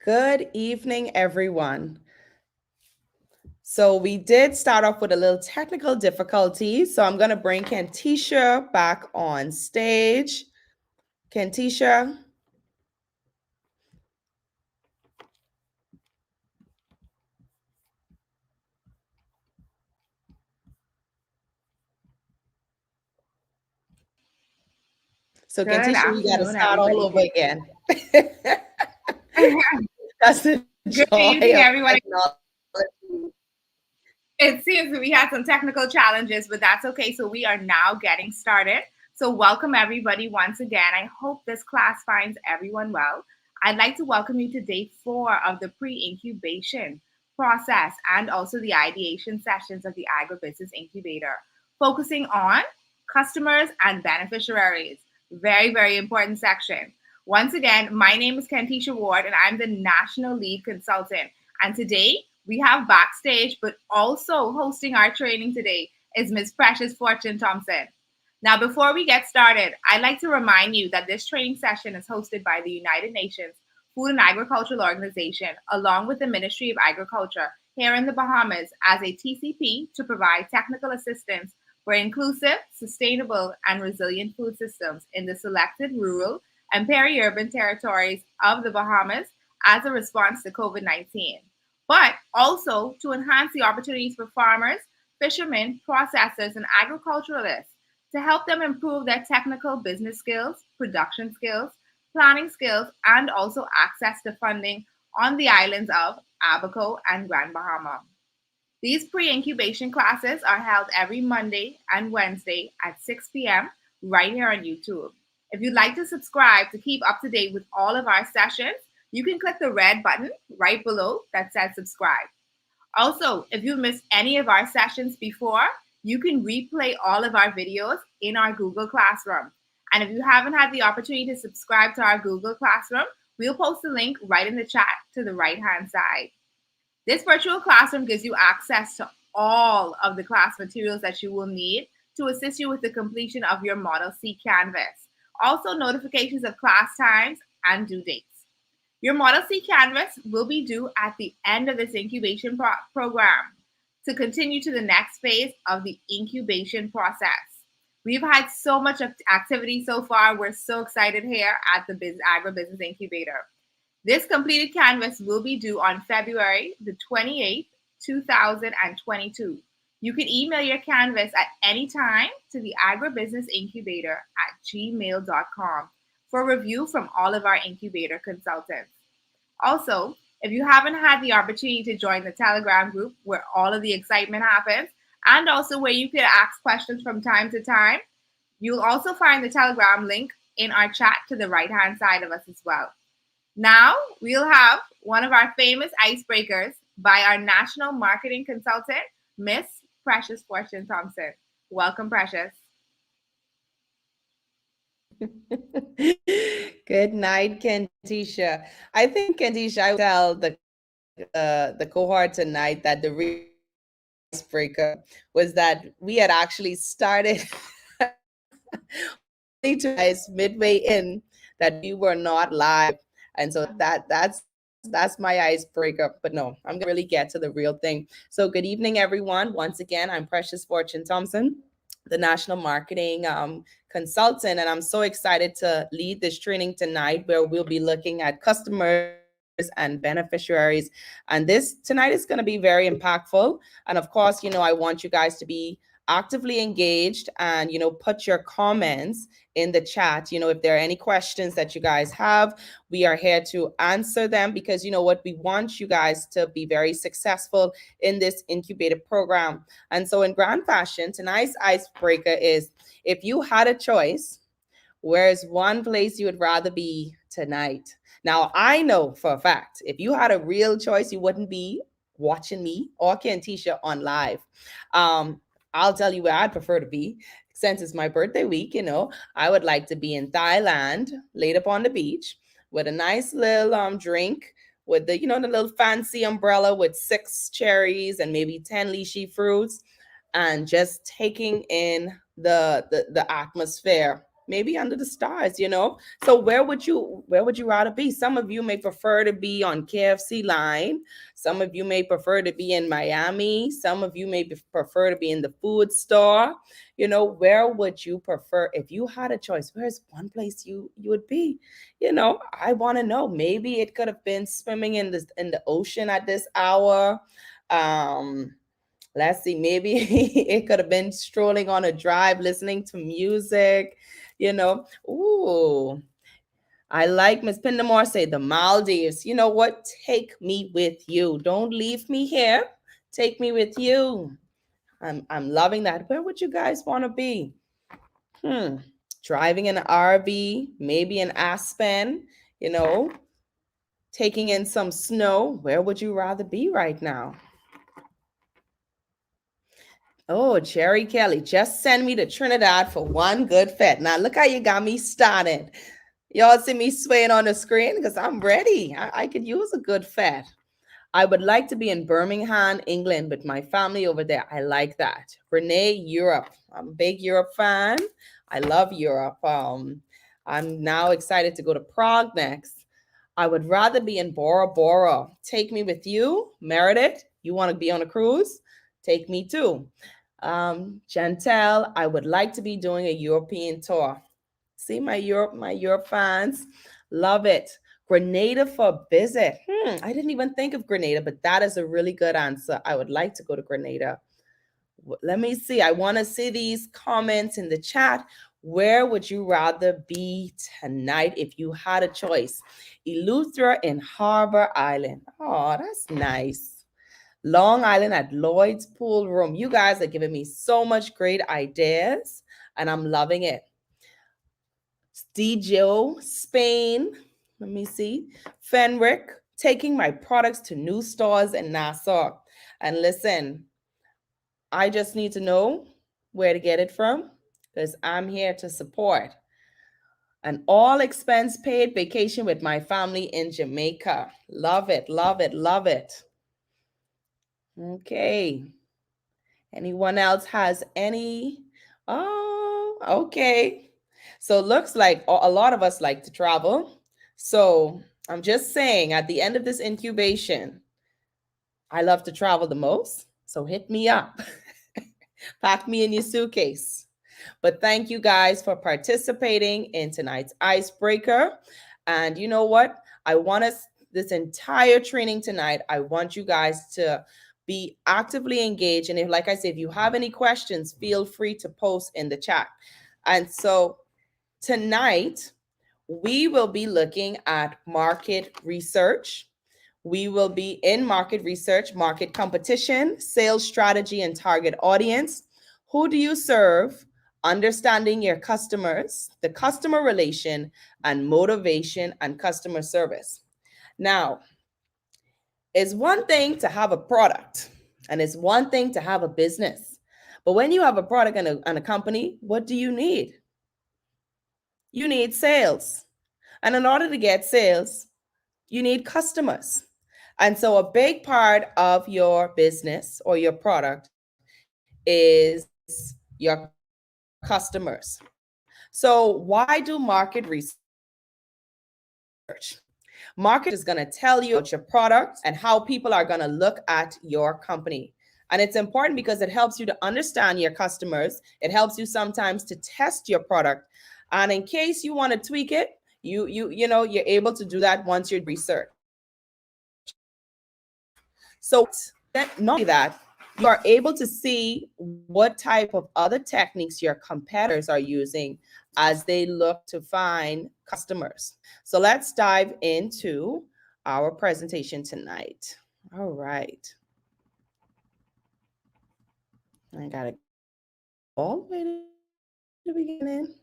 Good evening, everyone. So we did start off with a little technical difficulty. So I'm going to bring Kentisha back on stage. Kentisha. So Good Kentisha, we got to afternoon, start all everybody. over again. That's the Good joy evening, of everyone. technology. It seems that we had some technical challenges, but that's okay. So we are now getting started. So welcome everybody once again. I hope this class finds everyone well. I'd like to welcome you to day 4 of the pre-incubation process and also the ideation sessions of the Agribusiness Incubator, focusing on customers and beneficiaries. Very, very important section. Once again, my name is Kentisha Ward and I'm the National Lead Consultant. And today we have backstage, but also hosting our training today is Ms. Precious Fortune Thompson. Now, before we get started, I'd like to remind you that this training session is hosted by the United Nations Food and Agricultural Organization, along with the Ministry of Agriculture here in the Bahamas as a TCP to provide technical assistance for inclusive, sustainable, and resilient food systems in the selected rural and peri-urban territories of the Bahamas as a response to COVID-19, but also to enhance the opportunities for farmers, fishermen, processors, and agriculturalists to help them improve their technical business skills, production skills, planning skills, and also access to funding on the islands of Abaco and Grand Bahama. These pre-incubation classes are held every Monday and Wednesday at 6 p.m. right here on YouTube. If you'd like to subscribe to keep up to date with all of our sessions, you can click the red button right below that says subscribe. Also, if you missed any of our sessions before, you can replay all of our videos in our Google Classroom. And if you haven't had the opportunity to subscribe to our Google Classroom, we'll post the link right in the chat to the right-hand side. This virtual classroom gives you access to all of the class materials that you will need to assist you with the completion of your Model C Canvas. Also, notifications of class times and due dates. Your Model C Canvas will be due at the end of this incubation program to continue to the next phase of the incubation process. We've had so much activity so far. We're so excited here at the Agribusiness Incubator. This completed canvas will be due on February the 28th, 2022. You can email your canvas at any time to the Agribusiness Incubator at gmail.com for review from all of our incubator consultants. Also, if you haven't had the opportunity to join the Telegram group where all of the excitement happens, and also where you can ask questions from time to time, you'll also find the Telegram link in our chat to the right-hand side of us as well. Now, we'll have one of our famous icebreakers by our national marketing consultant, Miss Precious Fortune Thompson. Welcome, Precious. Good night, Kentisha. I think Kentisha, I will tell the cohort tonight that the real icebreaker was that we had actually started only to realize midway in that we were not live, and so that's my icebreaker. But no, I'm gonna really get to the real thing. So good evening, everyone. Once again, I'm Precious Fortune Thompson, the national marketing consultant, and I'm so excited to lead this training tonight, where we'll be looking at customers and beneficiaries. And this tonight is going to be very impactful. And of course, I want you guys to be actively engaged and put your comments in the chat. If there are any questions that you guys have, we are here to answer them, because what, we want you guys to be very successful in this incubator program. And so in grand fashion, tonight's icebreaker is, if you had a choice, where's one place you would rather be tonight? Now, I know for a fact, if you had a real choice, you wouldn't be watching me or Kentisha on live. I'll tell you where I'd prefer to be. Since it's my birthday week, I would like to be in Thailand, laid up on the beach with a nice little drink, with the little fancy umbrella with 6 cherries and maybe 10 lychee fruits, and just taking in the atmosphere maybe under the stars, you know. So where would you rather be? Some of you may prefer to be on KFC line. Some of you may prefer to be in Miami. Some of you may prefer to be in the food store. You know, where would you prefer if you had a choice? Where's one place you would be? You know, I want to know. Maybe it could have been swimming in the ocean at this hour. Um, let's see, maybe it could have been strolling on a drive, listening to music, you know. Ooh, I like Miss Pindamore say the Maldives. You know what? Take me with you. Don't leave me here. Take me with you. I'm loving that. Where would you guys want to be? Hmm. Driving an RV, maybe an Aspen, you know, taking in some snow. Where would you rather be right now? Oh, Jerry Kelly, just send me to Trinidad for one good fet. Now, look how you got me started. Y'all see me swaying on the screen because I'm ready. I could use a good fet. I would like to be in Birmingham, England, with my family over there. I like that. Renee, Europe. I'm a big Europe fan. I love Europe. I'm now excited to go to Prague next. I would rather be in Bora Bora. Take me with you, Meredith. You want to be on a cruise? Take me too. Chantel, I would like to be doing a European tour. See my Europe fans, love it. Grenada for a visit. I didn't even think of Grenada, but that is a really good answer. I would like to go to Grenada. Let me see. I want to see these comments in the chat. Where would you rather be tonight if you had a choice? Eleuthera in Harbor Island. Oh, that's nice. Long Island at Lloyd's Pool Room. You guys are giving me so much great ideas, and I'm loving it. Joe, Spain. Let me see. Fenwick, taking my products to new stores in Nassau. And listen, I just need to know where to get it from because I'm here to support. An all expense paid vacation with my family in Jamaica. Love it, love it, love it. Okay. Anyone else has any? Oh, okay. So looks like a lot of us like to travel. So I'm just saying at the end of this incubation, I love to travel the most. So hit me up. Pack me in your suitcase. But thank you guys for participating in tonight's icebreaker. And you know what? I want us this entire training tonight. I want you guys to be actively engaged. And if, like I said, if you have any questions, feel free to post in the chat. And so tonight, we will be looking at market research. We will be in market research, market competition, sales strategy, and target audience. Who do you serve? Understanding your customers, the customer relation, and motivation and customer service. Now, it's one thing to have a product, and it's one thing to have a business. But when you have a product and a company, what do you need? You need sales. And in order to get sales, you need customers. And so a big part of your business or your product is your customers. So why do market research? Market research is going to tell you about your product and how people are going to look at your company. And it's important because it helps you to understand your customers. It helps you sometimes to test your product. And in case you want to tweak it, you know, you're able to do that once you're research. So not only that, you are able to see what type of other techniques your competitors are using as they look to find customers. So let's dive into our presentation tonight. All right. I gotta go all the way to the beginning.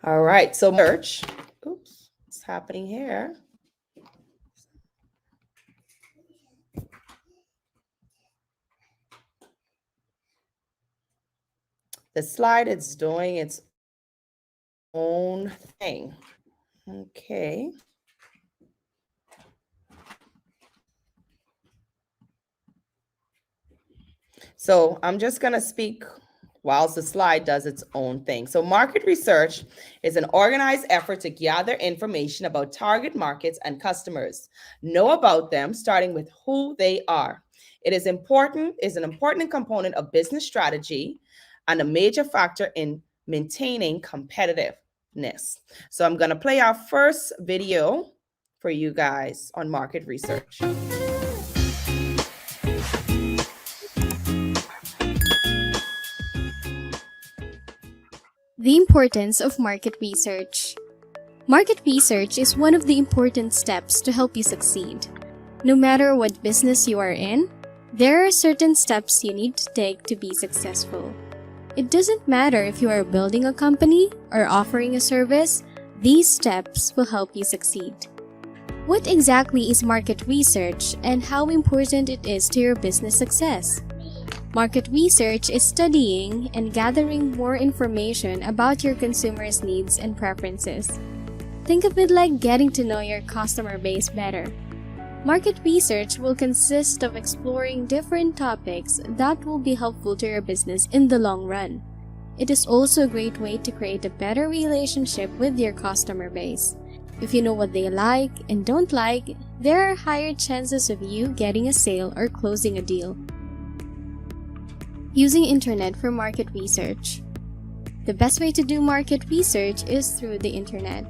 All right. So search. Oops, what's happening here? The slide is doing its own thing. Okay. So I'm just going to speak whilst the slide does its own thing. So market research is an organized effort to gather information about target markets and customers, know about them, starting with who they are. It is an important component of business strategy and a major factor in maintaining competitiveness. So I'm going to play our first video for you guys on market research. The importance of market research. Market research is one of the important steps to help you succeed. No matter what business you are in, there are certain steps you need to take to be successful. It doesn't matter if you are building a company or offering a service, these steps will help you succeed. What exactly is market research and how important it is to your business success? Market research is studying and gathering more information about your consumers' needs and preferences. Think of it like getting to know your customer base better. Market research will consist of exploring different topics that will be helpful to your business in the long run. It is also a great way to create a better relationship with your customer base. If you know what they like and don't like, there are higher chances of you getting a sale or closing a deal. Using internet for market research. The best way to do market research is through the internet.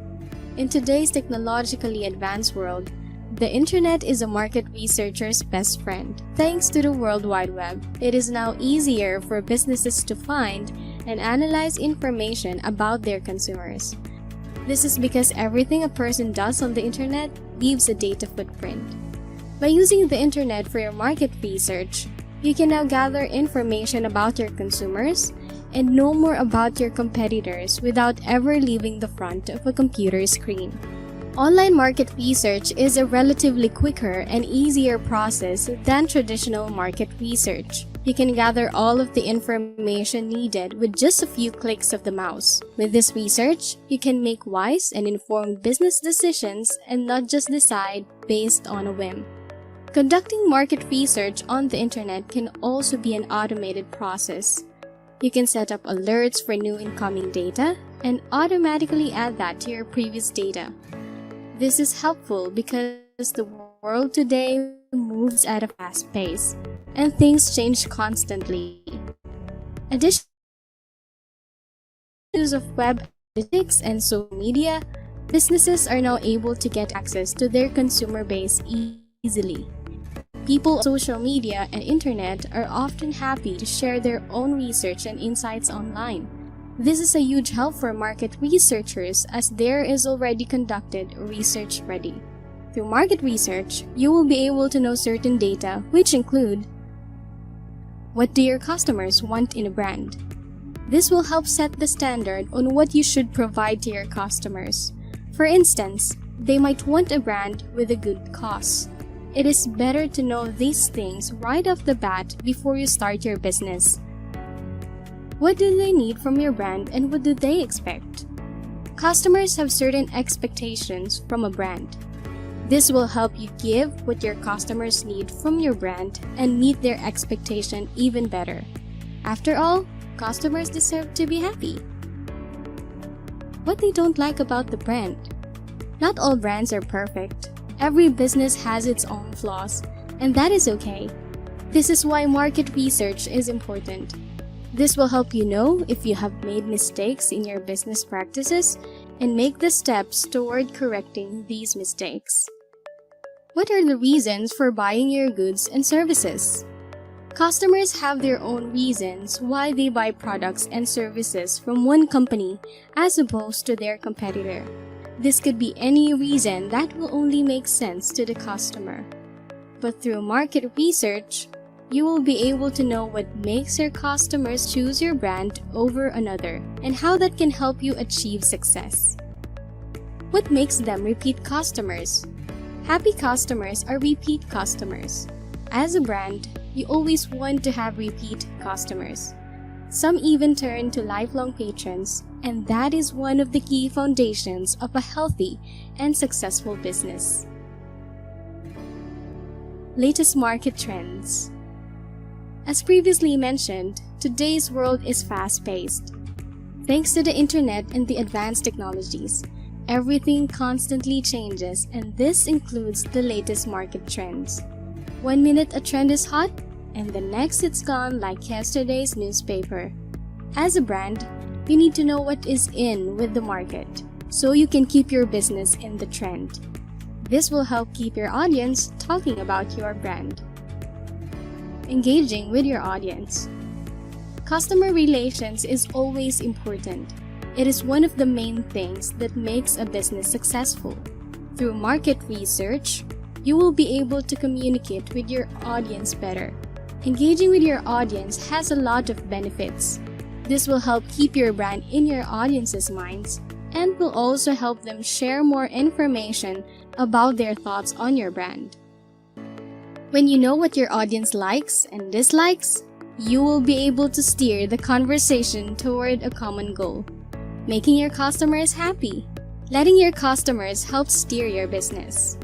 In today's technologically advanced world, the internet is a market researcher's best friend. Thanks to the World Wide Web, it is now easier for businesses to find and analyze information about their consumers. This is because everything a person does on the internet leaves a data footprint. By using the internet for your market research, you can now gather information about your consumers and know more about your competitors without ever leaving the front of a computer screen. Online market research is a relatively quicker and easier process than traditional market research. You can gather all of the information needed with just a few clicks of the mouse. With this research, you can make wise and informed business decisions and not just decide based on a whim. Conducting market research on the internet can also be an automated process. You can set up alerts for new incoming data and automatically add that to your previous data. This is helpful because the world today moves at a fast pace and things change constantly. Additionally, use of web analytics and social media, businesses are now able to get access to their consumer base easily. People on social media and internet are often happy to share their own research and insights online. This is a huge help for market researchers as there is already conducted research ready. Through market research, you will be able to know certain data which include: what do your customers want in a brand? This will help set the standard on what you should provide to your customers. For instance, they might want a brand with a good cost. It is better to know these things right off the bat before you start your business. What do they need from your brand and what do they expect? Customers have certain expectations from a brand. This will help you give what your customers need from your brand and meet their expectation even better. After all, customers deserve to be happy. What they don't like about the brand. Not all brands are perfect. Every business has its own flaws, and that is okay. This is why market research is important. This will help you know if you have made mistakes in your business practices and make the steps toward correcting these mistakes. What are the reasons for buying your goods and services? Customers have their own reasons why they buy products and services from one company as opposed to their competitor. This could be any reason that will only make sense to the customer. But through market research, you will be able to know what makes your customers choose your brand over another and how that can help you achieve success. What makes them repeat customers? Happy customers are repeat customers. As a brand, you always want to have repeat customers. Some even turn to lifelong patrons, and that is one of the key foundations of a healthy and successful business. Latest market trends. As previously mentioned, Today's world is fast paced. Thanks to the internet and the advanced technologies, everything constantly changes, and this includes the latest market trends. One minute a trend is hot, and the next it's gone like yesterday's newspaper. As a brand, you need to know what is in with the market so you can keep your business in the trend. This will help keep your audience talking about your brand. Engaging with your audience. Customer relations is always important. It is one of the main things that makes a business successful. Through market research, you will be able to communicate with your audience better. Engaging with your audience has a lot of benefits. This will help keep your brand in your audience's minds and will also help them share more information about their thoughts on your brand. When you know what your audience likes and dislikes, you will be able to steer the conversation toward a common goal, making your customers happy. Letting your customers help steer your business.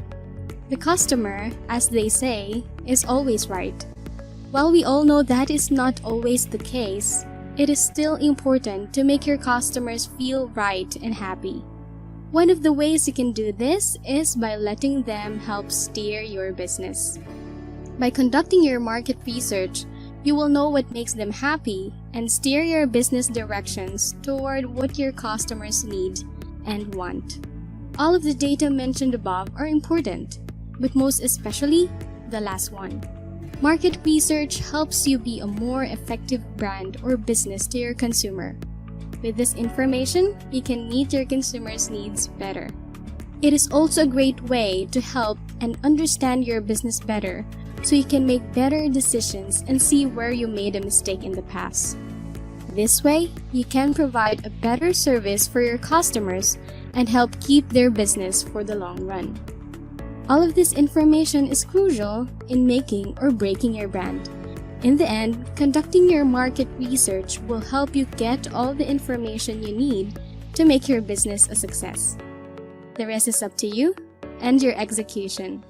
The customer, as they say, is always right. While we all know that is not always the case, it is still important to make your customers feel right and happy. One of the ways you can do this is by letting them help steer your business. By conducting your market research, you will know what makes them happy and steer your business directions toward what your customers need and want. All of the data mentioned above are important, but most especially the last one. Market research helps you be a more effective brand or business to your consumer. With this information, you can meet your consumers' needs better. It is also a great way to help and understand your business better so you can make better decisions and see where you made a mistake in the past. This way, you can provide a better service for your customers and help keep their business for the long run. All of this information is crucial in making or breaking your brand. In the end, conducting your market research will help you get all the information you need to make your business a success. The rest is up to you and your execution.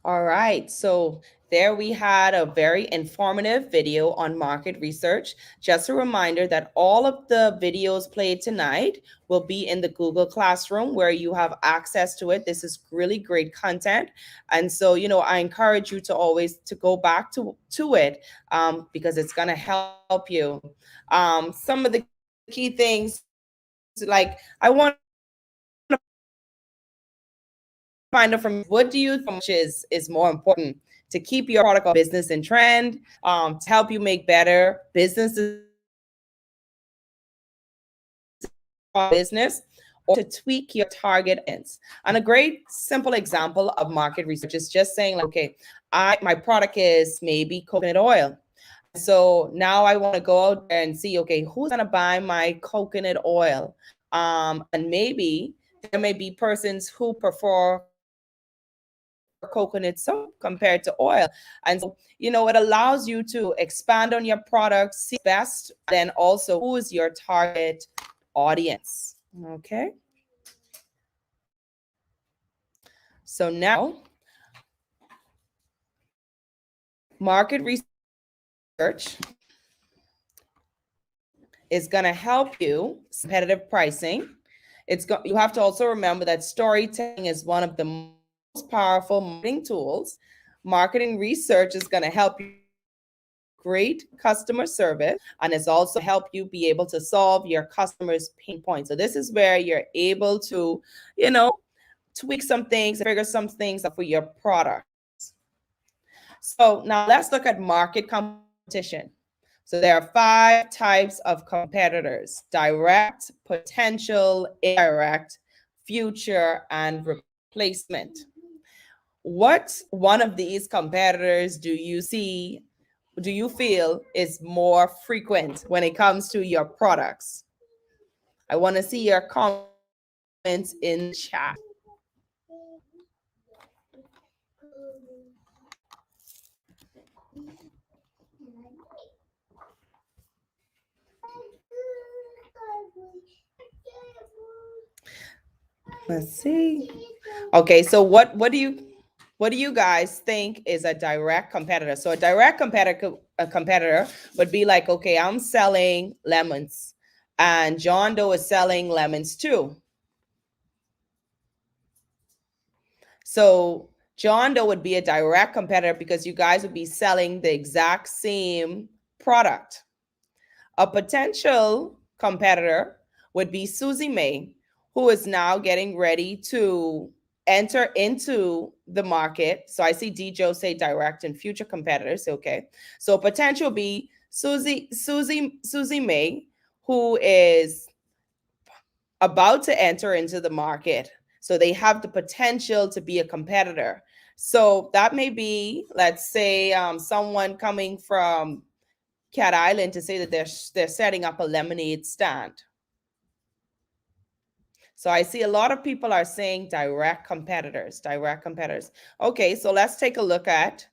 All right, so there we had a very informative video on market research. Just a reminder that all of the videos played tonight will be in the Google Classroom where you have access to it. This is really great content. And so, I encourage you to always to go back to it because it's going to help you. Some of the key things, like I want to find out from what do you think is more important to keep your product or business in trend, to help you make better business business, or to tweak your target audience. And a great simple example of market research is just saying, like, okay, my product is maybe coconut oil. So now I want to go out there and see, okay, who's going to buy my coconut oil? And maybe there may be persons who prefer coconut soap compared to oil. And so, it allows you to expand on your product, see best, then also who is your target audience. Okay. So now, market research is going to help you competitive pricing. You have to also remember that storytelling is one of the most powerful marketing tools. Marketing research is going to help you great customer service, and it's also help you be able to solve your customers' pain points. So this is where you're able to, tweak some things, figure some things out for your products. So now let's look at market competition. So there are 5 types of competitors: direct, potential, indirect, future, and replacement. What one of these competitors do you feel is more frequent when it comes to your products? I want to see your comments in chat. Let's see. Okay, so what do you What do you guys think is a direct competitor? So a direct competitor would be like, okay, I'm selling lemons and John Doe is selling lemons too. So John Doe would be a direct competitor because you guys would be selling the exact same product. A potential competitor would be Susie May, who is now getting ready to enter into the market. So I see Joe say direct and future competitors. Okay. So potential be Susie May, who is about to enter into the market. So they have the potential to be a competitor. So that may be, let's say, someone coming from Cat Island to say that they're setting up a lemonade stand. So I see a lot of people are saying direct competitors. Okay, so let's take a look at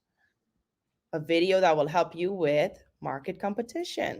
a video that will help you with market competition.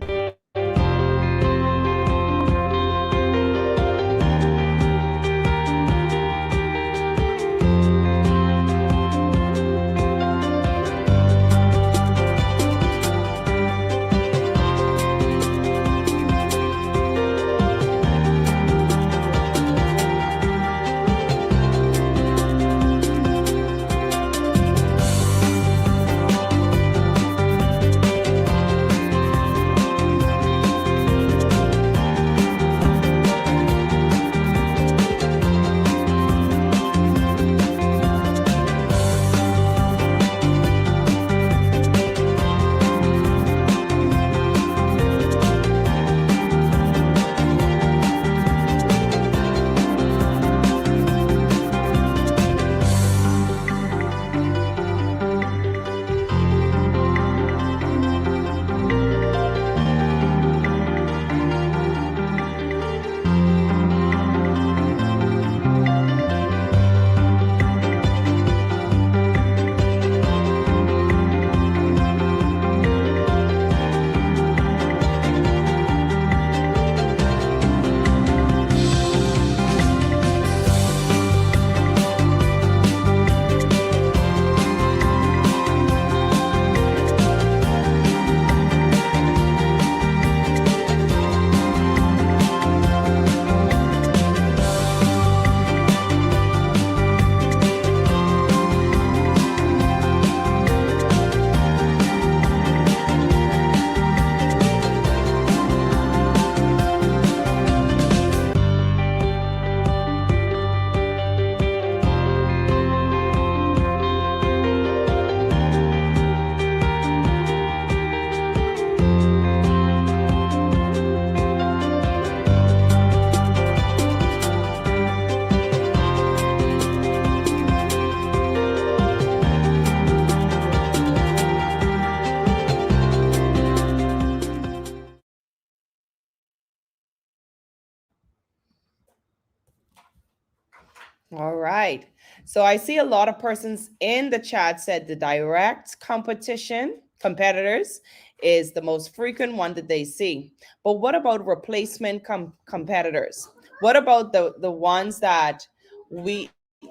All right. So I see a lot of persons in the chat said the direct competitors is the most frequent one that they see. But what about replacement competitors? What about the ones that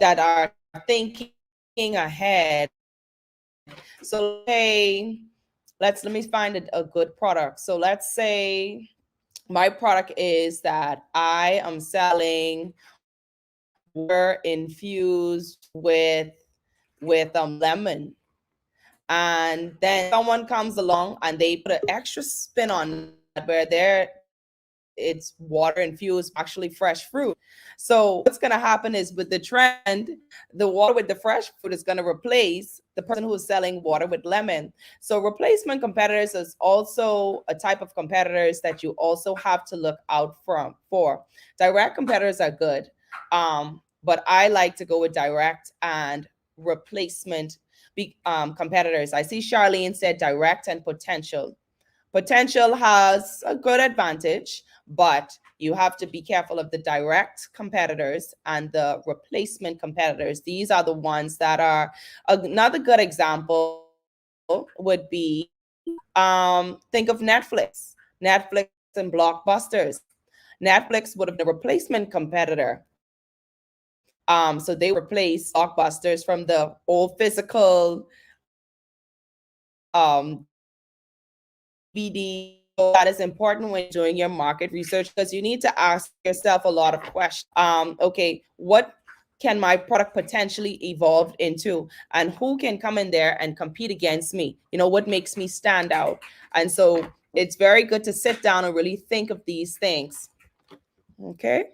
are thinking ahead? So let me find a good product. So let's say my product is that I am selling water infused with lemon, and then someone comes along and they put an extra spin on that where it's water infused actually fresh fruit. So what's going to happen is with the trend, the water with the fresh fruit is going to replace the person who's selling water with lemon. So replacement competitors is also a type of competitors that you also have to look out for. Direct competitors are good, but I like to go with direct and replacement competitors. I see Charlene said direct and potential. Potential has a good advantage, but you have to be careful of the direct competitors and the replacement competitors. These are the ones that are another good example would be think of Netflix and Blockbusters. Netflix would have been a replacement competitor So they replace blockbusters from the old physical BD. That is important when doing your market research, because you need to ask yourself a lot of questions. Okay, what can my product potentially evolve into, and who can come in there and compete against me? What makes me stand out? And so it's very good to sit down and really think of these things. Okay.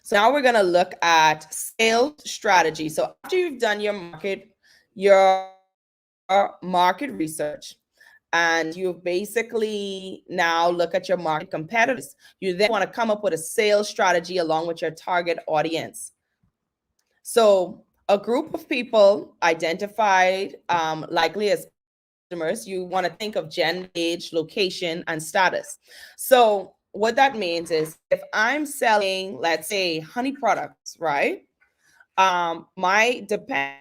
So now we're going to look at sales strategy. So after you've done your market research, and you basically now look at your market competitors, you then want to come up with a sales strategy along with your target audience. So a group of people identified likely as customers, you want to think of gender, age, location, and status. So what that means is, if I'm selling, let's say, honey products, right? Depending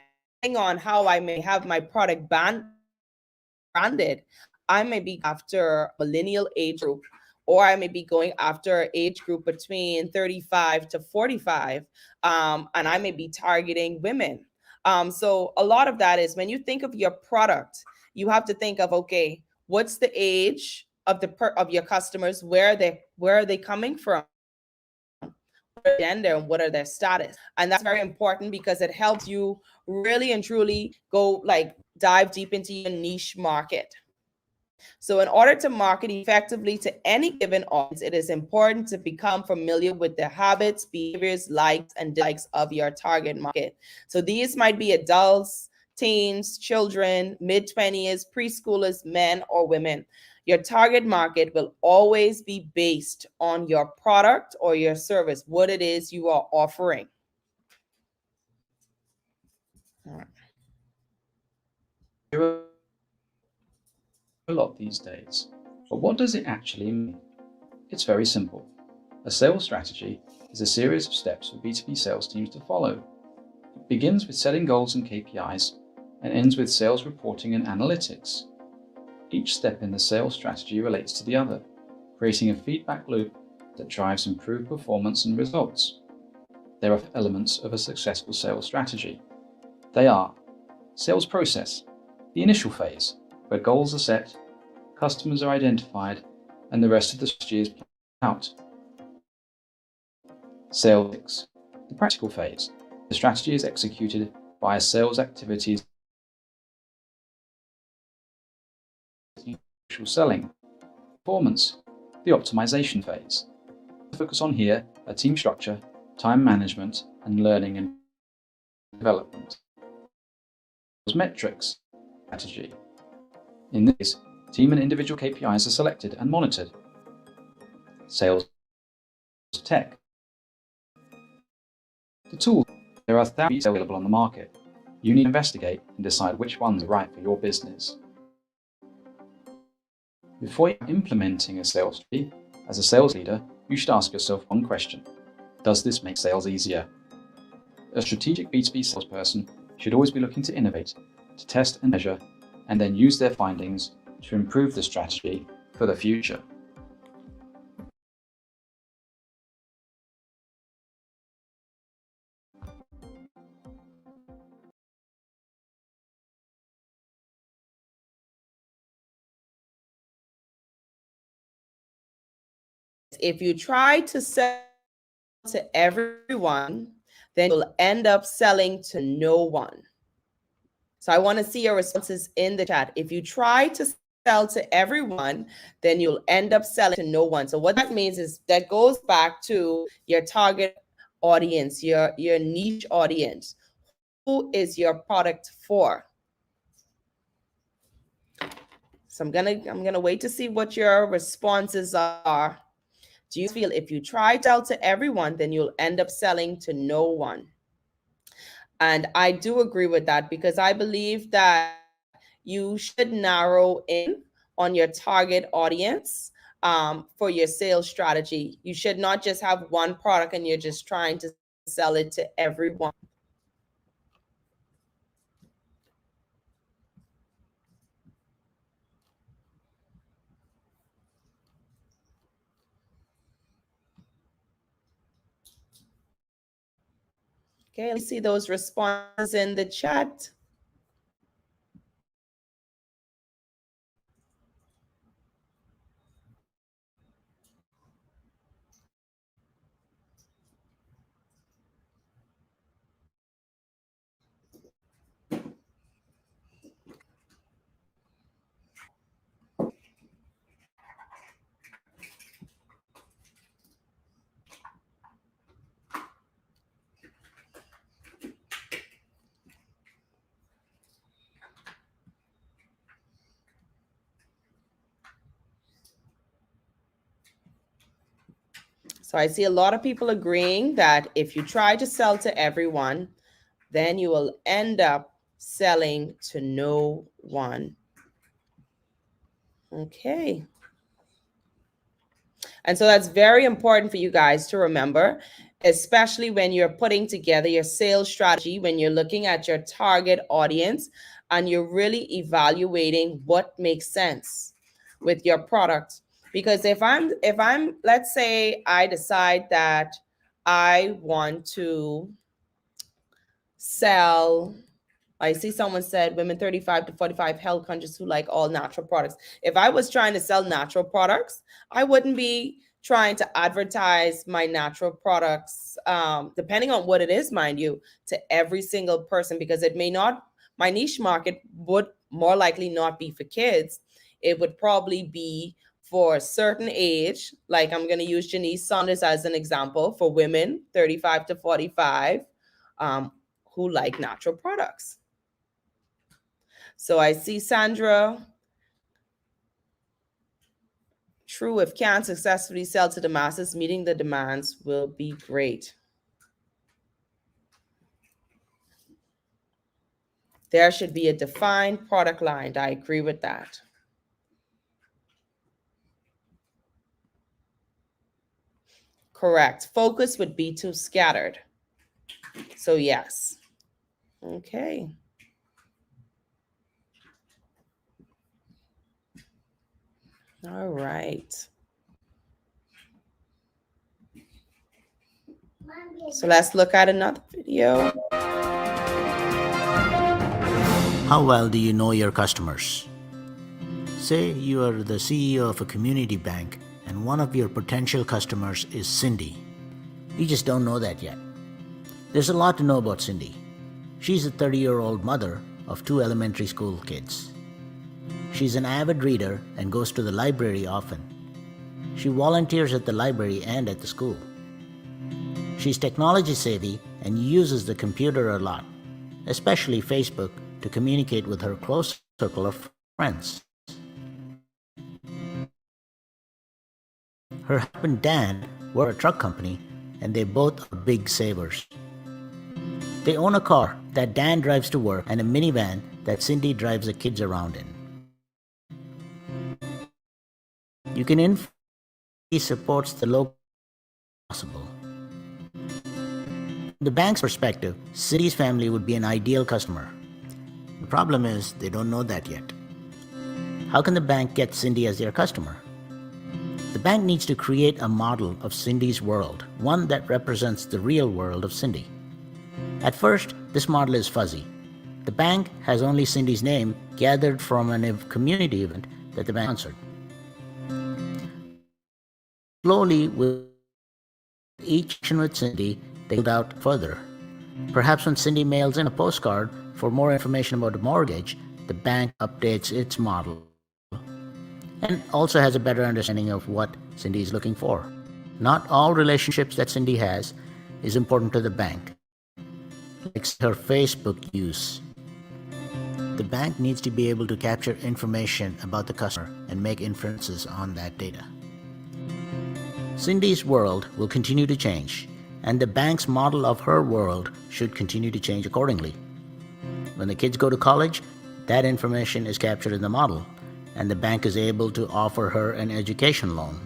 on how I may have my product branded, I may be after millennial age group, or I may be going after age group between 35 to 45, and I may be targeting women. So a lot of that is, when you think of your product, you have to think of, okay, what's the age of your customers? Where are they coming from? What are their gender, and what are their status? And that's very important, because it helps you really and truly go dive deep into your niche market. So in order to market effectively to any given audience, it is important to become familiar with the habits, behaviors, likes, and dislikes of your target market. So these might be adults, teens, children, mid-20s, preschoolers, men or women. Your target market will always be based on your product or your service, what it is you are offering. All right. A lot these days. But what does it actually mean? It's very simple. A sales strategy is a series of steps for B2B sales teams to follow. It begins with setting goals and KPIs and ends with sales reporting and analytics. Each step in the sales strategy relates to the other, creating a feedback loop that drives improved performance and results. There are elements of a successful sales strategy. They are sales process, the initial phase, where goals are set, customers are identified, and the rest of the strategy is planned out. Sales, the practical phase. The strategy is executed via sales activities, social selling. Performance, the optimization phase. The focus on here are team structure, time management, and learning and development. Metrics, strategy. In this, team and individual KPIs are selected and monitored. Sales tech. The tools. There are thousands available on the market. You need to investigate and decide which ones are right for your business. Before you're implementing a sales strategy, as a sales leader, you should ask yourself one question. Does this make sales easier? A strategic B2B salesperson should always be looking to innovate, to test and measure, and then use their findings to improve the strategy for the future. If you try to sell to everyone, then you'll end up selling to no one. So I want to see your responses in the chat. If you try to sell to everyone, then you'll end up selling to no one. So what that means is, that goes back to your target audience, your niche audience. Who is your product for? So I'm gonna wait to see what your responses are. Do you feel if you try to sell to everyone, then you'll end up selling to no one? And I do agree with that, because I believe that you should narrow in on your target audience for your sales strategy. You should not just have one product and you're just trying to sell it to everyone. Okay, let's see those responses in the chat. So I see a lot of people agreeing that if you try to sell to everyone, then you will end up selling to no one. Okay. And so that's very important for you guys to remember, especially when you're putting together your sales strategy, when you're looking at your target audience and you're really evaluating what makes sense with your product. Because if I'm let's say I decide that I want to sell, I see someone said women 35 to 45 health conscious who like all natural products. If I was trying to sell natural products, I wouldn't be trying to advertise my natural products, depending on what it is, mind you, to every single person, because it may not, my niche market would more likely not be for kids. It would probably be for a certain age. Like I'm going to use Janice Saunders as an example, for women 35 to 45 who like natural products. So I see Sandra. True, if can successfully sell to the masses, meeting the demands will be great. There should be a defined product line. I agree with that. Correct. Focus would be too scattered. So yes. Okay. All right. So let's look at another video. How well do you know your customers? Say you are the CEO of a community bank and one of your potential customers is Cindy. You just don't know that yet. There's a lot to know about Cindy. She's a 30-year-old mother of 2 elementary school kids. She's an avid reader and goes to the library often. She volunteers at the library and at the school. She's technology savvy and uses the computer a lot, especially Facebook, to communicate with her close circle of friends. Her husband Dan works for a truck company and they both are big savers. They own a car that Dan drives to work and a minivan that Cindy drives the kids around in. You can infer he supports the local possible. From the bank's perspective, Cindy's family would be an ideal customer. The problem is they don't know that yet. How can the bank get Cindy as their customer? The bank needs to create a model of Cindy's world, one that represents the real world of Cindy. At first, this model is fuzzy. The bank has only Cindy's name gathered from a community event that the bank sponsored. Slowly, with each action with Cindy, they build out further. Perhaps when Cindy mails in a postcard for more information about a mortgage, the bank updates its model and also has a better understanding of what Cindy is looking for. Not all relationships that Cindy has is important to the bank, like her Facebook use. The bank needs to be able to capture information about the customer and make inferences on that data. Cindy's world will continue to change, and the bank's model of her world should continue to change accordingly. When the kids go to college, that information is captured in the model, and the bank is able to offer her an education loan.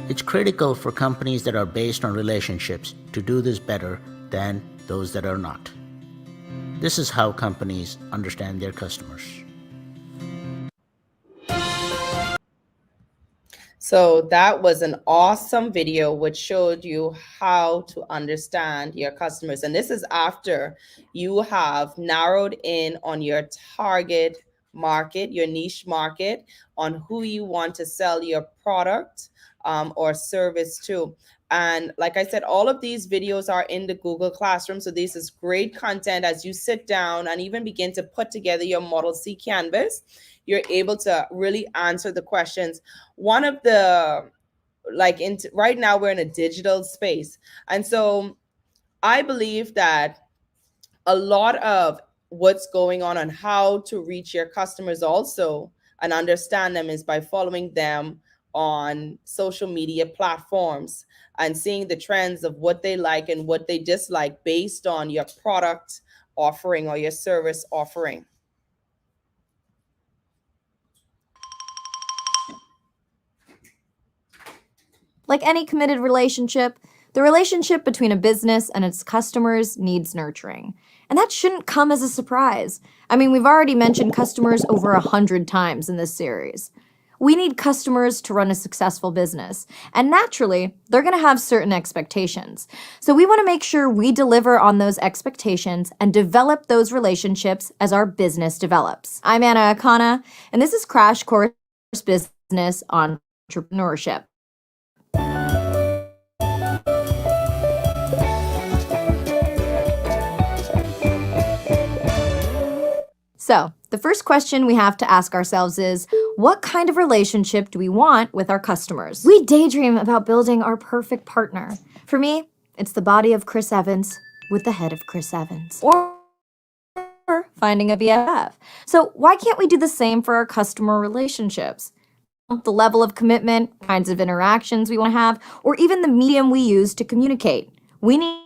It's critical for companies that are based on relationships to do this better than those that are not. This is how companies understand their customers. So that was an awesome video which showed you how to understand your customers. And this is after you have narrowed in on your target market, your niche market, on who you want to sell your product or service to. And like I said, all of these videos are in the Google Classroom. So this is great content as you sit down and even begin to put together your Model C canvas. You're able to really answer the questions. One of the, right now we're in a digital space. And so I believe that a lot of what's going on and how to reach your customers also and understand them is by following them on social media platforms and seeing the trends of what they like and what they dislike based on your product offering or your service offering. Like any committed relationship, the relationship between a business and its customers needs nurturing. And that shouldn't come as a surprise. I mean, we've already mentioned customers over 100 times in this series. We need customers to run a successful business. And naturally, they're going to have certain expectations. So we want to make sure we deliver on those expectations and develop those relationships as our business develops. I'm Anna Akana, and this is Crash Course Business Entrepreneurship. So, the first question we have to ask ourselves is, what kind of relationship do we want with our customers? We daydream about building our perfect partner. For me, it's the body of Chris Evans with the head of Chris Evans. Or finding a BFF. So, why can't we do the same for our customer relationships? The level of commitment, kinds of interactions we want to have, or even the medium we use to communicate. We need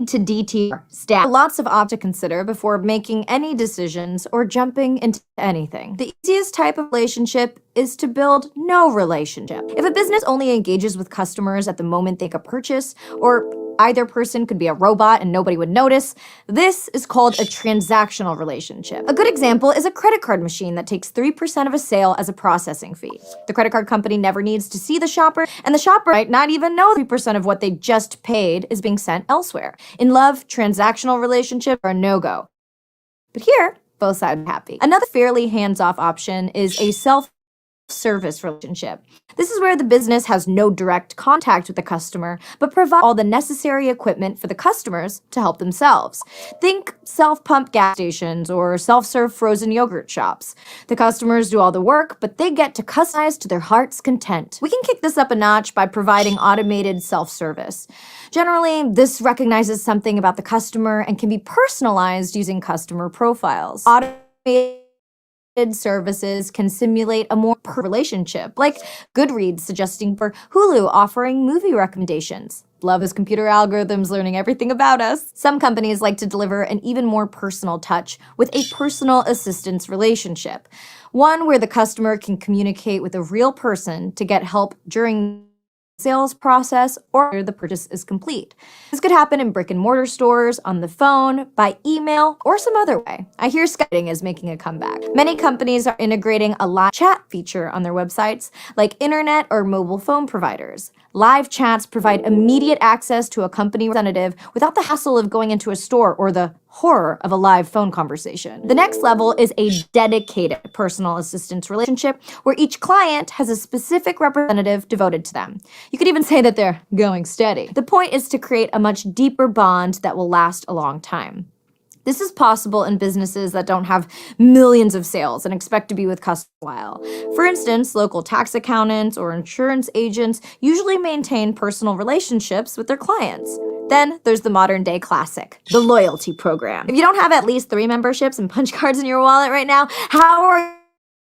to DT staff. Lots of options to consider before making any decisions or jumping into anything. The easiest type of relationship is to build no relationship. If a business only engages with customers at the moment they make a purchase, or either person could be a robot and nobody would notice, this is called a transactional relationship. A good example is a credit card machine that takes 3% of a sale as a processing fee. The credit card company never needs to see the shopper, and the shopper might not even know 3% of what they just paid is being sent elsewhere. In love, transactional relationships are a no-go. But here, both sides are happy. Another fairly hands-off option is a self-service relationship. This is where the business has no direct contact with the customer, but provides all the necessary equipment for the customers to help themselves. Think self-pump gas stations or self-serve frozen yogurt shops. The customers do all the work, but they get to customize to their heart's content. We can kick this up a notch by providing automated self-service. Generally, this recognizes something about the customer and can be personalized using customer profiles. Automated services can simulate a more personal relationship, like Goodreads suggesting for Hulu offering movie recommendations. Love is computer algorithms learning everything about us. Some companies like to deliver an even more personal touch with a personal assistance relationship, one where the customer can communicate with a real person to get help during sales process or the purchase is complete. This could happen in brick and mortar stores, on the phone, by email, or some other way. I hear Skyping is making a comeback. Many companies are integrating a live chat feature on their websites, like internet or mobile phone providers. Live chats provide immediate access to a company representative without the hassle of going into a store or the horror of a live phone conversation. The next level is a dedicated personal assistance relationship where each client has a specific representative devoted to them. You could even say that they're going steady. The point is to create a much deeper bond that will last a long time. This is possible in businesses that don't have millions of sales and expect to be with customers for a while. For instance, local tax accountants or insurance agents usually maintain personal relationships with their clients. Then there's the modern day classic, the loyalty program. If you don't have at least 3 memberships and punch cards in your wallet right now, how are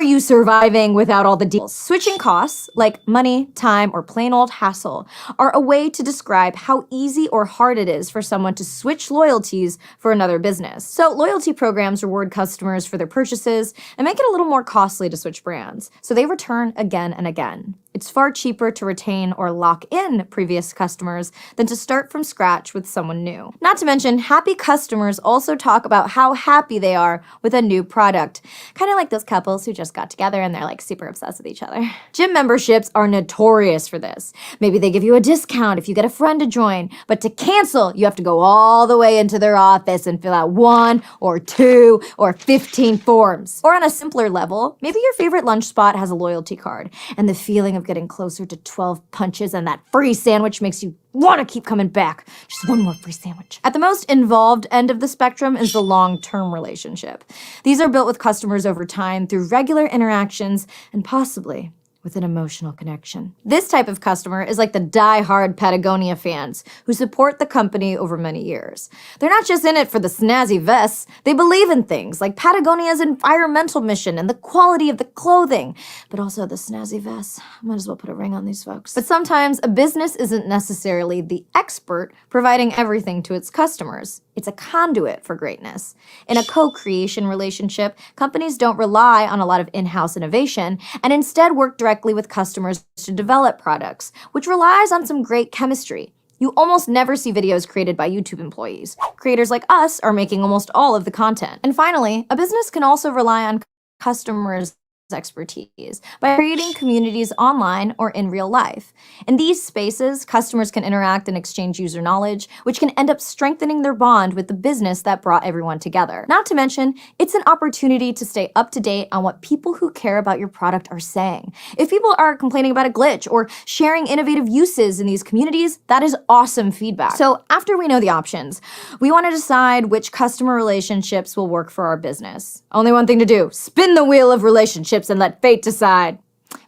you surviving without all the deals? Switching costs, like money, time, or plain old hassle, are a way to describe how easy or hard it is for someone to switch loyalties for another business. So loyalty programs reward customers for their purchases and make it a little more costly to switch brands, so they return again and again. It's far cheaper to retain or lock in previous customers than to start from scratch with someone new. Not to mention, happy customers also talk about how happy they are with a new product, kind of like those couples who just got together and they're like super obsessed with each other. Gym memberships are notorious for this. Maybe they give you a discount if you get a friend to join, but to cancel, you have to go all the way into their office and fill out 1 or 2 or 15 forms. Or on a simpler level, maybe your favorite lunch spot has a loyalty card, and the feeling of getting closer to 12 punches and that free sandwich makes you want to keep coming back. Just one more free sandwich. At the most involved end of the spectrum is the long-term relationship. These are built with customers over time through regular interactions and possibly with an emotional connection. This type of customer is like the die-hard Patagonia fans who support the company over many years. They're not just in it for the snazzy vests, they believe in things like Patagonia's environmental mission and the quality of the clothing, but also the snazzy vests. Might as well put a ring on these folks. But sometimes a business isn't necessarily the expert providing everything to its customers. It's a conduit for greatness. In a co-creation relationship, companies don't rely on a lot of in-house innovation and instead work directly with customers to develop products, which relies on some great chemistry. You almost never see videos created by YouTube employees. Creators like us are making almost all of the content. And finally, a business can also rely on customers' expertise by creating communities online or in real life. In these spaces, customers can interact and exchange user knowledge, which can end up strengthening their bond with the business that brought everyone together. Not to mention, it's an opportunity to stay up to date on what people who care about your product are saying. If people are complaining about a glitch or sharing innovative uses in these communities, that is awesome feedback. So after we know the options, we want to decide which customer relationships will work for our business. Only one thing to do: spin the wheel of relationships and let fate decide.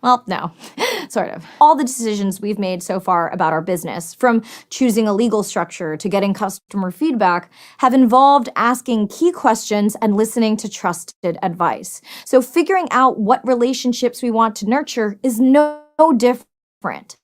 Well, no, sort of. All the decisions we've made so far about our business, from choosing a legal structure to getting customer feedback, have involved asking key questions and listening to trusted advice. So figuring out what relationships we want to nurture is no different.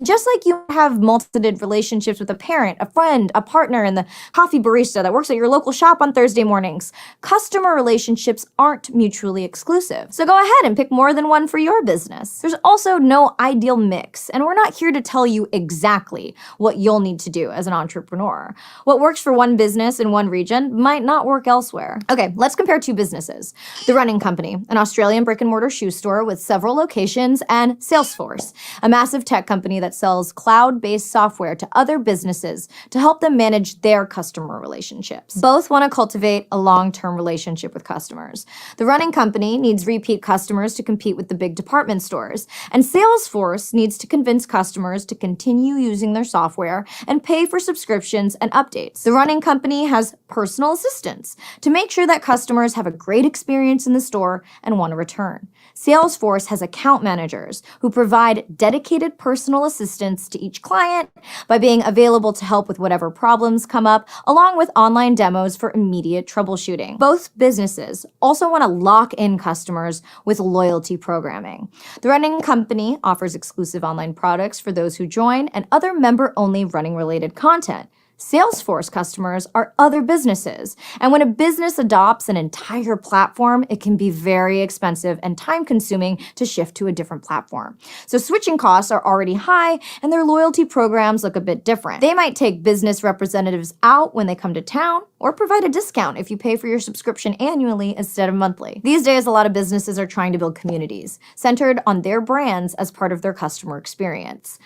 Just like you have multifaceted relationships with a parent, a friend, a partner, and the coffee barista that works at your local shop on Thursday mornings, customer relationships aren't mutually exclusive. So go ahead and pick more than one for your business. There's also no ideal mix, and we're not here to tell you exactly what you'll need to do as an entrepreneur. What works for one business in one region might not work elsewhere. Okay, let's compare two businesses. The Running Company, an Australian brick-and-mortar shoe store with several locations, and Salesforce, a massive tech company that sells cloud-based software to other businesses to help them manage their customer relationships. Both want to cultivate a long-term relationship with customers. The Running Company needs repeat customers to compete with the big department stores, and Salesforce needs to convince customers to continue using their software and pay for subscriptions and updates. The Running Company has personal assistants to make sure that customers have a great experience in the store and want to return. Salesforce has account managers who provide dedicated personal assistance to each client by being available to help with whatever problems come up, along with online demos for immediate troubleshooting. Both businesses also want to lock in customers with loyalty programming. The Running Company offers exclusive online products for those who join and other member-only running-related content. Salesforce customers are other businesses, and when a business adopts an entire platform, it can be very expensive and time-consuming to shift to a different platform. So switching costs are already high, and their loyalty programs look a bit different. They might take business representatives out when they come to town, or provide a discount if you pay for your subscription annually instead of monthly. These days, a lot of businesses are trying to build communities, centered on their brands as part of their customer experience.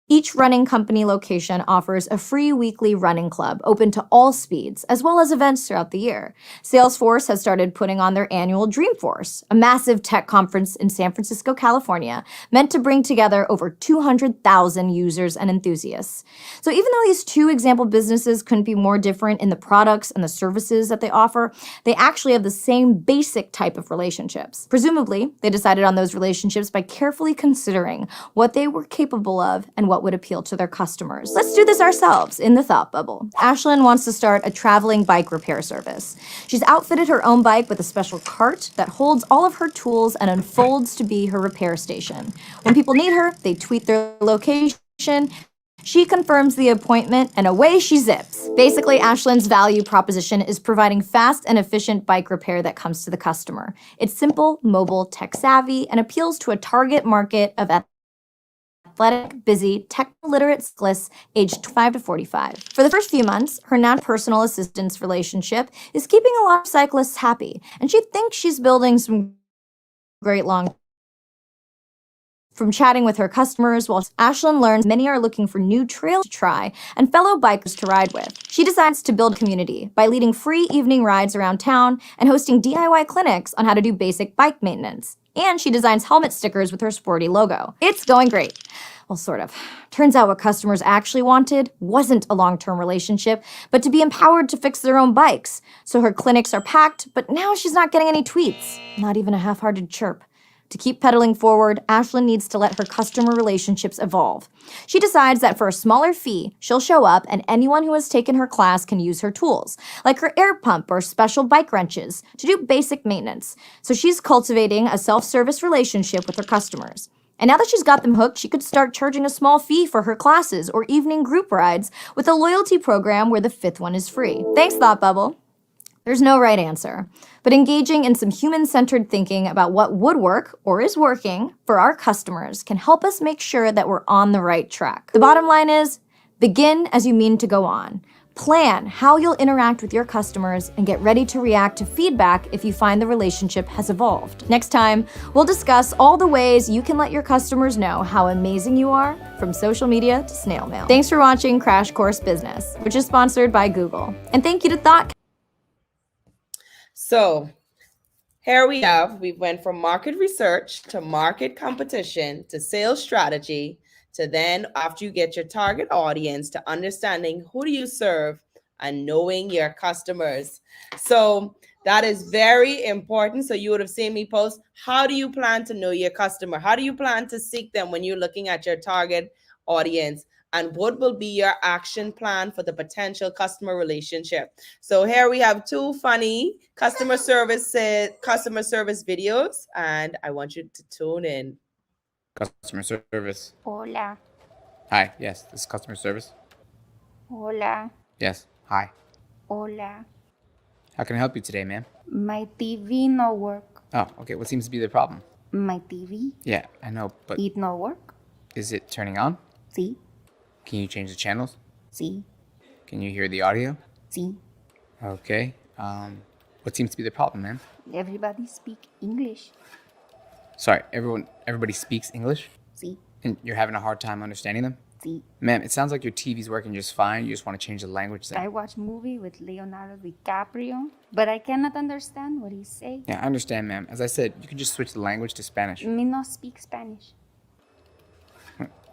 Each Running Company location offers a free weekly running club open to all speeds, as well as events throughout the year. Salesforce has started putting on their annual Dreamforce, a massive tech conference in San Francisco, California, meant to bring together over 200,000 users and enthusiasts. So even though these two example businesses couldn't be more different in the products and the services that they offer, they actually have the same basic type of relationships. Presumably, they decided on those relationships by carefully considering what they were capable of and what would appeal to their customers. Let's do this ourselves in the thought bubble. Ashlyn wants to start a traveling bike repair service. She's outfitted her own bike with a special cart that holds all of her tools and unfolds to be her repair station. When people need her, they tweet their location, she confirms the appointment, and away she zips. Basically, Ashlyn's value proposition is providing fast and efficient bike repair that comes to the customer. It's simple, mobile, tech-savvy, and appeals to a target market of athletic, busy, tech-literate cyclists aged 25 to 45. For the first few months, her non-personal assistance relationship is keeping a lot of cyclists happy, and she thinks she's building some great long. From chatting with her customers, while Ashlyn learns many are looking for new trails to try and fellow bikers to ride with. She decides to build a community by leading free evening rides around town and hosting DIY clinics on how to do basic bike maintenance. And she designs helmet stickers with her sporty logo. It's going great. Well, sort of. Turns out what customers actually wanted wasn't a long-term relationship, but to be empowered to fix their own bikes. So her clinics are packed, but now she's not getting any tweets, not even a half-hearted chirp. To keep pedaling forward, Ashlyn needs to let her customer relationships evolve. She decides that for a smaller fee, she'll show up and anyone who has taken her class can use her tools, like her air pump or special bike wrenches, to do basic maintenance. So she's cultivating a self-service relationship with her customers. And now that she's got them hooked, she could start charging a small fee for her classes or evening group rides with a loyalty program where the fifth one is free. Thanks, Thought Bubble. There's no right answer, but engaging in some human-centered thinking about what would work or is working for our customers can help us make sure that we're on the right track. The bottom line is, begin as you mean to go on. Plan how you'll interact with your customers and get ready to react to feedback if you find the relationship has evolved. Next time, we'll discuss all the ways you can let your customers know how amazing you are, from social media to snail mail. Thanks for watching Crash Course Business, which is sponsored by Google. And thank you to Thought. So here we went from market research to market competition to sales strategy to then, after you get your target audience, to understanding who do you serve and knowing your customers. So that is very important. So you would have seen me post, how do you plan to know your customer? How do you plan to seek them when you're looking at your target audience? And what will be your action plan for the potential customer relationship? So here we have two funny customer service videos, and I want you to tune in. Customer service. Hola. Hi. Yes, this is customer service. Hola. Yes. Hi. Hola. How can I help you today, ma'am? My TV no work. Oh, okay. What seems to be the problem? My TV, Yeah, I know, but it no work. is it turning on? Sí, Can you change the channels? sí, Can you hear the audio? sí. Okay. What seems to be the problem, ma'am? Everybody speak English. Sorry, everybody speaks English? Sí, And you're having a hard time understanding them? sí. Ma'am, it sounds like your TV's working just fine. You just want to change the language I there. watch movie with Leonardo DiCaprio, but I cannot understand what he say. Yeah, I understand, ma'am. As I said, you can just switch the language to Spanish. Me no speak Spanish.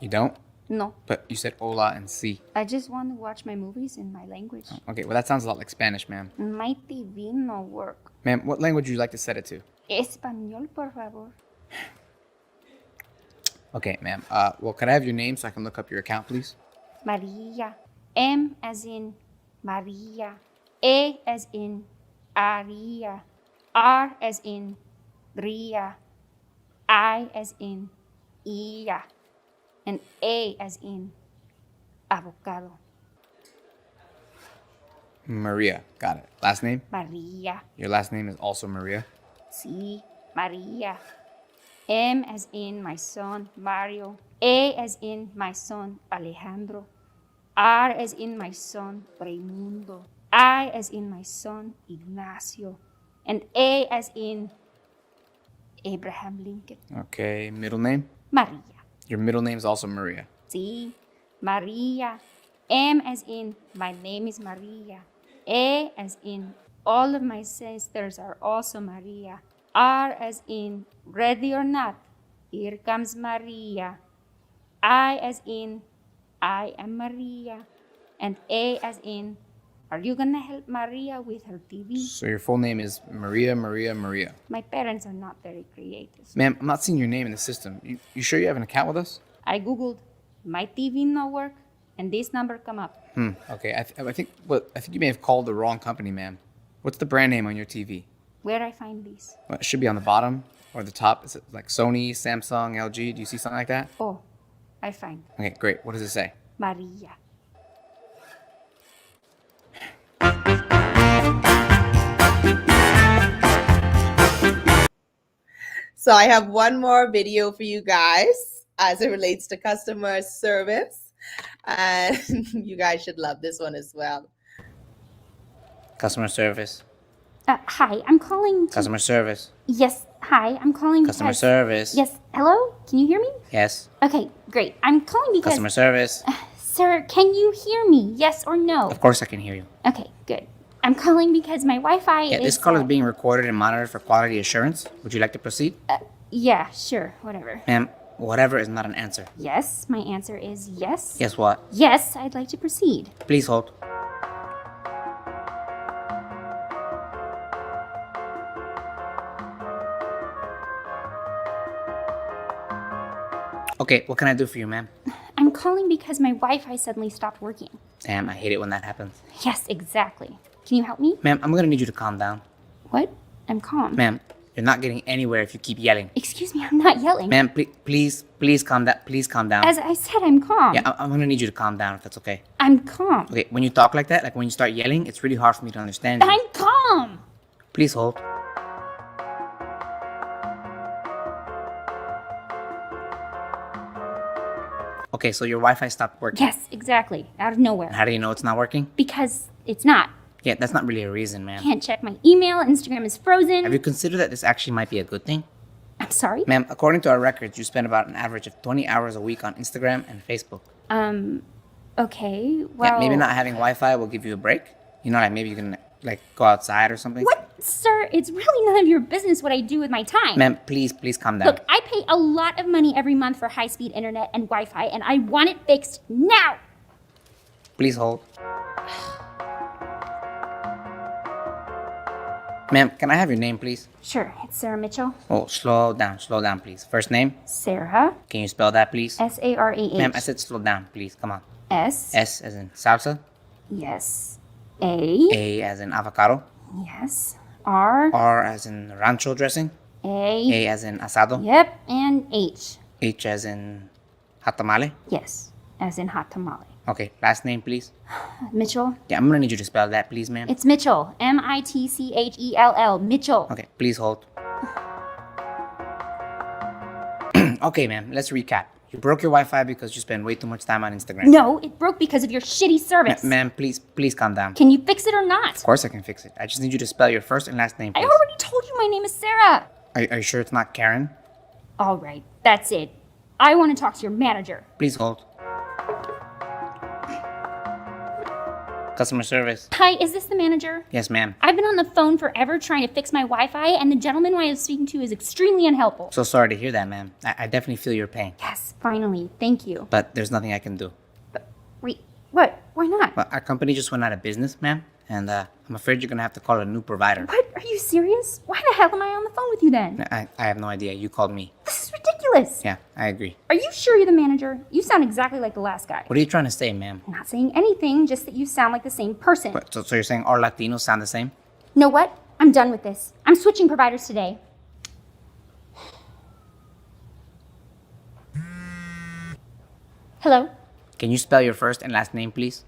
You don't? No, But you said hola and si. I just want to watch my movies in my language. Okay, well, that sounds a lot like Spanish, ma'am. My TV no work. Ma'am, what language would you like to set it to? Español, por favor. Okay, ma'am. Well, could I have your name so I can look up your account, please? Maria. M as in Maria. A as in Aria. R as in Ria. I as in Ia. And A as in avocado. Maria. Got it. Last name? Maria. Your last name is also Maria? Sí, Maria. M as in my son Mario. A as in my son Alejandro. R as in my son Raimundo. I as in my son Ignacio. And A as in Abraham Lincoln. Okay, middle name? Maria. Your middle name is also Maria. Sí, Maria. M as in my name is Maria. A as in all of my sisters are also Maria. R as in ready or not, here comes Maria. I as in I am Maria. And A as in are you gonna help Maria with her TV? So your full name is Maria. My parents are not very creative. Ma'am, I'm not seeing your name in the system. You sure you have an account with us? I googled my TV no work and this number come up. Okay, I think you may have called the wrong company, ma'am. What's the brand name on your TV? Where I find this? Well, it should be on the bottom or the top. Is it like Sony, Samsung, LG? Do you see something like that? Oh, I find Okay, great. What does it say? Maria. So I have one more video for you guys as it relates to customer service. And you guys should love this one as well. Customer service. Hi, I'm calling to... Customer service. Yes, hi, I'm calling because... Customer service. Yes, hello? Can you hear me? Yes. Okay, great. I'm calling because... Customer service. Sir, can you hear me? Yes or no? Of course I can hear you. Okay, good. I'm calling because my Wi-Fi is... Yeah, this call is being recorded and monitored for quality assurance. Would you like to proceed? Yeah, sure, whatever. Ma'am, whatever is not an answer. Yes, my answer is yes. Guess what? Yes, I'd like to proceed. Please hold. Okay, what can I do for you, ma'am? I'm calling because my Wi-Fi suddenly stopped working. Damn, I hate it when that happens. Yes, exactly. Can you help me? Ma'am, I'm gonna need you to calm down. What? I'm calm. Ma'am, you're not getting anywhere if you keep yelling. Excuse me, I'm not yelling. Ma'am, please calm down. Please calm down. As I said, I'm calm. Yeah, I'm gonna need you to calm down if that's okay. I'm calm. Okay, when you talk like that, like when you start yelling, it's really hard for me to understand you. I'm calm. Please hold. Okay, so your Wi-Fi stopped working. Yes, exactly. Out of nowhere. How do you know it's not working? Because it's not. Yeah, that's not really a reason, ma'am. Can't check my email. Instagram is frozen. Have you considered that this actually might be a good thing? I'm sorry? Ma'am, according to our records, you spend about an average of 20 hours a week on Instagram and Facebook. Okay, well... Yeah, maybe not having Wi-Fi will give you a break. You know, like maybe you can like go outside or something. What? Sir, it's really none of your business what I do with my time. Ma'am, please calm down. Look, I pay a lot of money every month for high-speed internet and Wi-Fi, and I want it fixed now. Please hold. Ma'am, can I have your name, please? Sure, it's Sarah Mitchell. Oh, slow down, please. First name? Sarah. Can you spell that, please? S-A-R-A-H. Ma'am, I said slow down, please. Come on. S. S as in salsa. Yes. A. A as in avocado. Yes. R. R as in rancho dressing. A. A as in asado. Yep, and H. H as in hot tamale. Yes, as in hot tamale. Okay, last name, please. Mitchell. Yeah, I'm gonna need you to spell that, please, ma'am. It's Mitchell. M-I-T-C-H-E-L-L. Mitchell. Okay, please hold. Okay, ma'am, let's recap. You broke your Wi-Fi because you spend way too much time on Instagram. No, it broke because of your shitty service. Ma'am, please calm down. Can you fix it or not? Of course I can fix it. I just need you to spell your first and last name, I please. already told you my name is Sarah. Are you sure it's not Karen? All right, that's it. I want to talk to your manager. Please hold. Customer service. Hi, is this the manager? Yes, ma'am. I've been on the phone forever trying to fix my Wi-Fi, and the gentleman I was speaking to is extremely unhelpful. So sorry to hear that, ma'am. I definitely feel your pain. Yes, finally. Thank you. But there's nothing I can do. Wait, what? Why not? Well, our company just went out of business, ma'am. And I'm afraid you're going to have to call a new provider. What? Are you serious? Why the hell am I on the phone with you then? I have no idea. You called me. This is ridiculous. Yeah, I agree. Are you sure you're the manager? You sound exactly like the last guy. What are you trying to say, ma'am? I'm not saying anything, just that you sound like the same person. What, so you're saying all Latinos sound the same? Know what? I'm done with this. I'm switching providers today. Hello? Can you spell your first and last name, please?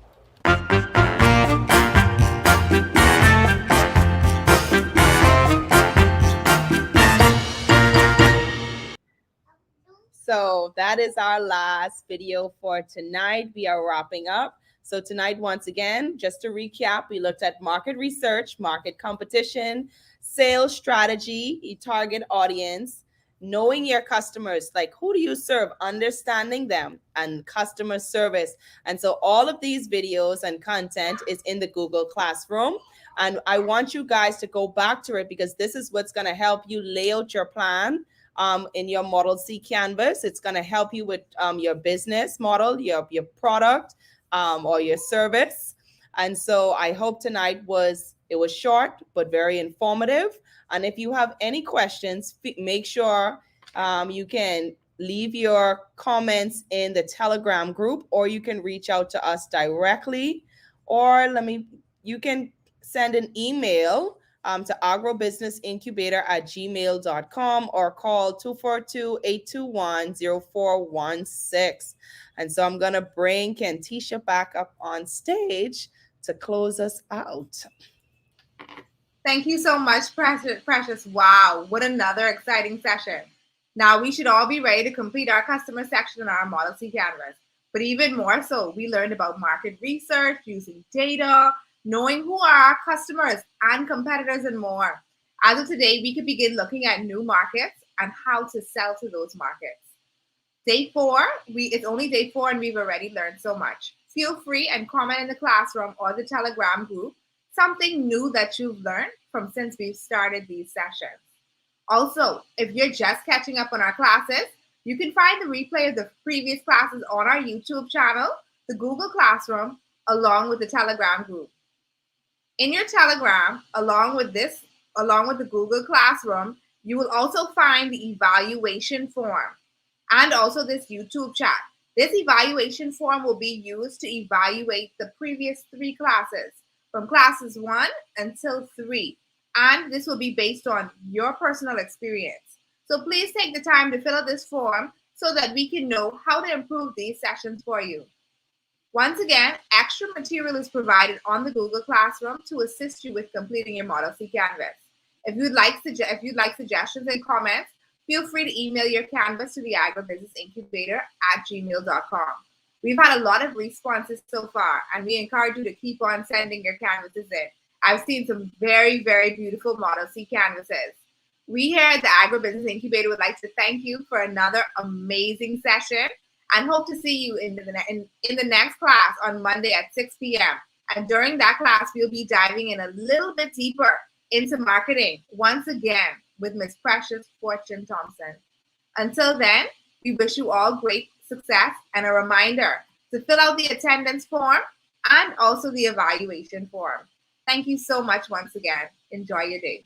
So that is our last video for tonight. We are wrapping up. So tonight, once again, just to recap, we looked at market research, market competition, sales strategy, your target audience, knowing your customers, like who do you serve, understanding them, and customer service. And so all of these videos and content is in the Google Classroom. And I want you guys to go back to it because this is what's going to help you lay out your plan in your Model C canvas. It's going to help you with your business model, your product, or your service. And so I hope tonight was short, but very informative. And if you have any questions, make sure you can leave your comments in the Telegram group, or you can reach out to us directly, or you can send an email to agrobusinessincubator@gmail.com or call 242-821-0416. And so I'm going to bring Kentisha back up on stage to close us out. Thank you so much, Precious. Wow, what another exciting session. Now we should all be ready to complete our customer section in our Model C canvas. But even more so, we learned about market research, using data, knowing who are our customers and competitors and more. As of today, we could begin looking at new markets and how to sell to those markets. Day 4, it's only day 4 and we've already learned so much. Feel free and comment in the classroom or the Telegram group something new that you've learned from since we've started these sessions. Also, if you're just catching up on our classes, you can find the replay of the previous classes on our YouTube channel, the Google Classroom, along with the Telegram group. In your Telegram, along with the Google Classroom, you will also find the evaluation form and also this YouTube chat. This evaluation form will be used to evaluate the previous 3 classes, from classes 1 until 3. And this will be based on your personal experience. So please take the time to fill out this form so that we can know how to improve these sessions for you. Once again, extra material is provided on the Google Classroom to assist you with completing your Model C Canvas. If you'd like suggestions and comments, feel free to email your Canvas to the Agribusiness Incubator at gmail.com. We've had a lot of responses so far, and we encourage you to keep on sending your canvases in. I've seen some very, very beautiful Model C canvases. We here at the Agribusiness Incubator would like to thank you for another amazing session and hope to see you in the next class on Monday at 6 p.m. And during that class, we'll be diving in a little bit deeper into marketing once again with Ms. Precious Fortune Thompson. Until then, we wish you all great success, and a reminder to fill out the attendance form and also the evaluation form. Thank you so much once again. Enjoy your day.